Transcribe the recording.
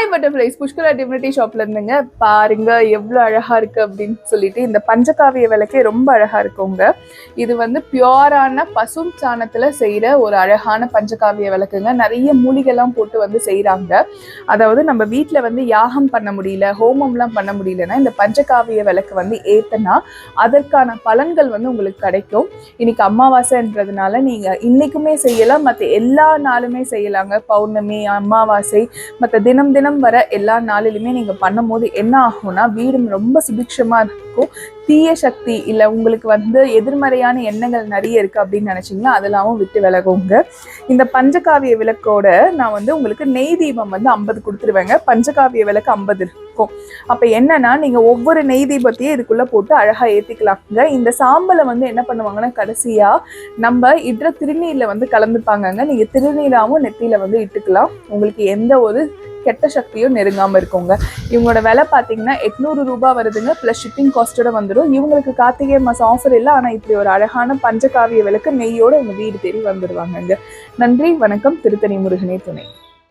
Hi butterflies, Pushkara divinity ஷாப்ல இருந்துங்க. பாருங்க எவ்வளோ அழகா இருக்கு அப்படின்னு சொல்லிட்டு. இந்த பஞ்சகாவிய விளக்கே ரொம்ப அழகா இருக்குங்க. இது வந்து பியூரான பசும் சாணத்துல செய்யற ஒரு அழகான பஞ்சகாவிய விளக்குங்க. நிறைய மூலிகைலாம் போட்டு வந்து செய்யறாங்க. அதாவது நம்ம வீட்டுல வந்து யாகம் பண்ண முடியல, ஹோமம்லாம் பண்ண முடியலன்னா இந்த பஞ்சகாவிய விளக்கு வந்து ஏத்தனா அதற்கான பலன்கள் வந்து உங்களுக்கு கிடைக்கும். இன்னைக்கு அமாவாசைன்றதுனால நீங்க இன்னைக்குமே செய்யலாம், மற்ற எல்லா நாளுமே செய்யலாங்க. பௌர்ணமி, அமாவாசை, மற்ற தினம் தினம் வர எல்லா நாளிலுமே நீங்க பண்ணும் போது என்ன ஆகும்னா வீடு ரொம்ப சுபிக்ஷமா இருக்கும். தீய சக்தி இல்ல உங்களுக்கு வந்து எதிர்மறையான எண்ணங்கள் நிறைய இருக்கு அப்படின்னு நினைச்சீங்கன்னா அதெல்லாம் விட்டு விலகுங்க. இந்த பஞ்சகாவிய விளக்கோட நான் வந்து உங்களுக்கு நெய் தீபம் வந்து 50 கொடுத்துருவேங்க. பஞ்சகாவிய விளக்கு 50 இருக்கும். அப்ப என்னன்னா நீங்க ஒவ்வொரு நெய் தீபத்தையும் இதுக்குள்ள போட்டு அழகா ஏத்திக்கலாங்க. இந்த சாம்பலை வந்து என்ன பண்ணுவாங்கன்னா கடைசியா நம்ம இடுற திருநீர்ல வந்து கலந்துப்பாங்க. நீங்க திருநீராவும் நெத்தியில வந்து இட்டுக்கலாம். உங்களுக்கு எந்த ஒரு கெட்ட சக்தியும் நெருங்காம இருக்குங்க. இவங்களோட விலை பார்த்தீங்கன்னா 800 ரூபாய் வருதுங்க. பிளஸ் ஷிப்பிங் காஸ்டோட வந்துடும். இவங்களுக்கு கார்த்திகை மாசம் ஆஃபர் இல்லை, ஆனால் இப்படி ஒரு அழகான பஞ்சகாவிய விளக்கு நெய்யோட உங்க வீடு தேடி வந்துடுவாங்க. நன்றி, வணக்கம். திருத்தணி முருகனே துணை.